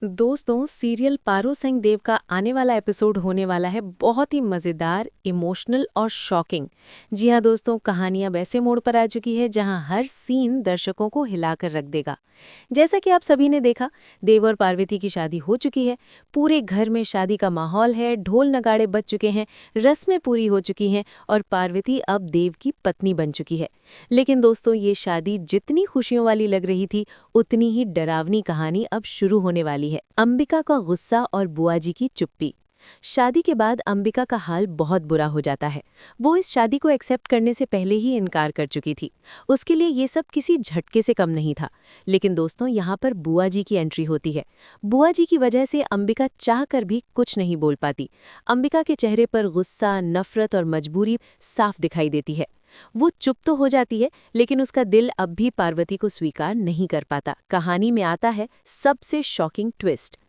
दोस्तों सीरियल पारो सिंह देव का आने वाला एपिसोड होने वाला है बहुत ही मज़ेदार, इमोशनल और शॉकिंग। जी हाँ दोस्तों, कहानी अब ऐसे मोड़ पर आ चुकी है जहां हर सीन दर्शकों को हिलाकर रख देगा। जैसा कि आप सभी ने देखा, देव और पार्वती की शादी हो चुकी है। पूरे घर में शादी का माहौल है, ढोल नगाड़े बज चुके हैं, रस्में पूरी हो चुकी हैं और पार्वती अब देव की पत्नी बन चुकी है। लेकिन दोस्तों, ये शादी जितनी खुशियों वाली लग रही थी, उतनी ही डरावनी कहानी अब शुरू होने वाली है। अंबिका का गुस्सा और बुआ जी की चुप्पी। शादी के बाद अंबिका का हाल बहुत बुरा हो जाता है। वो इस शादी को एक्सेप्ट करने से पहले ही इनकार कर चुकी थी। उसके लिए ये सब किसी झटके से कम नहीं था। लेकिन दोस्तों, यहाँ पर बुआ जी की एंट्री होती है। बुआ जी की वजह से अंबिका चाह कर भी कुछ नहीं बोल पाती। अंबिका के चेहरे पर गुस्सा, नफरत और मजबूरी साफ दिखाई देती है। वो चुप तो हो जाती है, लेकिन उसका दिल अब भी पार्वती को स्वीकार नहीं कर पाता। कहानी में आता है सबसे शॉकिंग ट्विस्ट।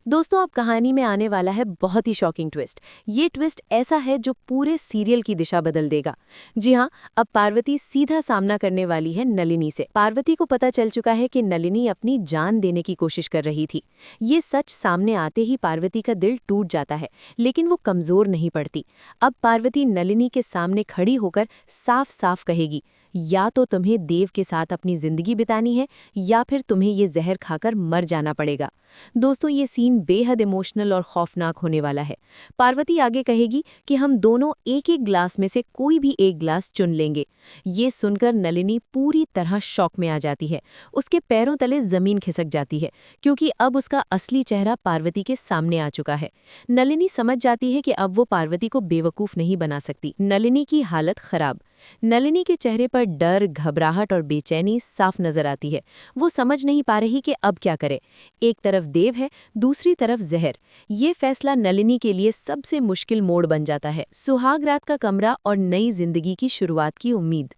दोस्तों, अब कहानी में आने वाला है बहुत ही शॉकिंग ट्विस्ट। ये ट्विस्ट ऐसा है जो पूरे सीरियल की दिशा बदल देगा। जी हाँ, अब पार्वती सीधा सामना करने वाली है नलिनी से। पार्वती को पता चल चुका है कि नलिनी अपनी जान देने की कोशिश कर रही थी। ये सच सामने आते ही पार्वती का दिल टूट जाता है, लेकिन वो कमजोर नहीं पड़ती। अब पार्वती नलिनी के सामने खड़ी होकर साफ साफ कहेगी, या तो तुम्हें देव के साथ अपनी जिंदगी बितानी है, या फिर तुम्हें ये जहर खाकर मर जाना पड़ेगा। दोस्तों, ये सीन बेहद इमोशनल और खौफनाक होने वाला है। पार्वती आगे कहेगी कि हम दोनों एक एक ग्लास में से कोई भी एक ग्लास चुन लेंगे। ये सुनकर नलिनी पूरी तरह शॉक में आ जाती है। उसके पैरों तले जमीन खिसक जाती है, क्योंकि अब उसका असली चेहरा पार्वती के सामने आ चुका है। नलिनी समझ जाती है कि अब वो पार्वती को बेवकूफ नहीं बना सकती। नलिनी की हालत खराब। नलिनी के चेहरे पर डर, घबराहट और बेचैनी साफ नजर आती है। वो समझ नहीं पा रही कि अब क्या करे। एक तरफ देव है, दूसरी तरफ जहर। ये फैसला नलिनी के लिए सबसे मुश्किल मोड़ बन जाता है। सुहाग रात का कमरा और नई जिंदगी की शुरुआत की उम्मीद।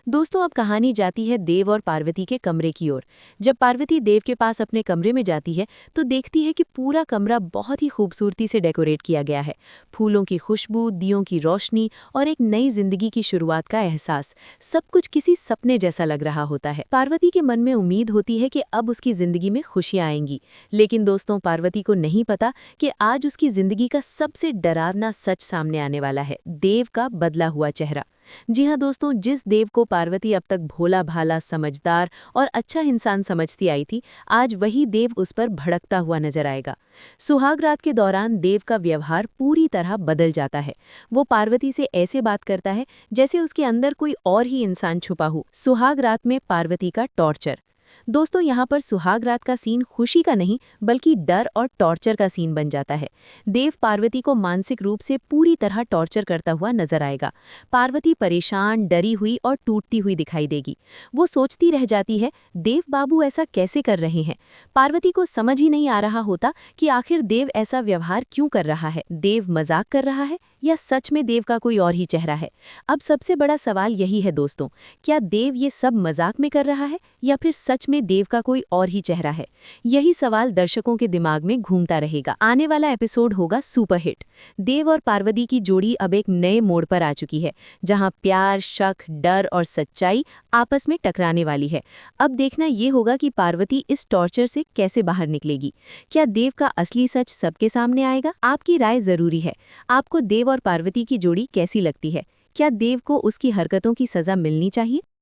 दोस्तों, अब कहानी जाती है देव और पार्वती के कमरे की ओर। जब पार्वती देव के पास अपने कमरे में जाती है, तो देखती है कि पूरा कमरा बहुत ही खूबसूरती से डेकोरेट किया गया है। फूलों की खुशबू, दियों की रोशनी और एक नई जिंदगी की शुरुआत का एहसास, सब कुछ किसी सपने जैसा लग रहा होता है। पार्वती के मन में उम्मीद होती है कि अब उसकी जिंदगी में खुशियां आएंगी। लेकिन दोस्तों, पार्वती को नहीं पता कि आज उसकी जिंदगी का सबसे डरावना सच सामने आने वाला है, देव का बदला हुआ चेहरा। जी हाँ दोस्तों, जिस देव को पार्वती अब तक भोला भाला, समझदार और अच्छा इंसान समझती आई थी, आज वही देव उस पर भड़कता हुआ नजर आएगा। सुहाग रात के दौरान देव का व्यवहार पूरी तरह बदल जाता है। वो पार्वती से ऐसे बात करता है जैसे उसके अंदर कोई और ही इंसान छुपा हो। सुहाग रात में पार्वती का टॉर्चर। दोस्तों, यहाँ पर सुहाग रात का सीन खुशी का नहीं, बल्कि डर और टॉर्चर का सीन बन जाता है। देव पार्वती को मानसिक रूप से पूरी तरह टॉर्चर करता हुआ नजर आएगा। पार्वती परेशान, डरी हुई और टूटती हुई दिखाई देगी। वो सोचती रह जाती है, देव बाबू ऐसा कैसे कर रहे हैं। पार्वती को समझ ही नहीं आ रहा होता कि आखिर देव ऐसा व्यवहार क्यों कर रहा है। देव मजाक कर रहा है या सच में देव का कोई और ही चेहरा है। अब सबसे बड़ा सवाल यही है दोस्तों, क्या देव ये सब मजाक में कर रहा है या फिर सच में देव का कोई और ही चेहरा है। यही सवाल दर्शकों के दिमाग में घूमता रहेगा। आने वाला एपिसोड होगा सुपरहिट। देव और पार्वती की जोड़ी अब एक नए मोड़ पर आ चुकी है, जहां प्यार, शक, डर और सच्चाई आपस में टकराने वाली है। अब देखना ये होगा कि पार्वती इस टॉर्चर से कैसे बाहर निकलेगी। क्या देव का असली सच सबके सामने आएगा? आपकी राय जरूरी है। आपको देव और पार्वती की जोड़ी कैसी लगती है? क्या देव को उसकी हरकतों की सजा मिलनी चाहिए?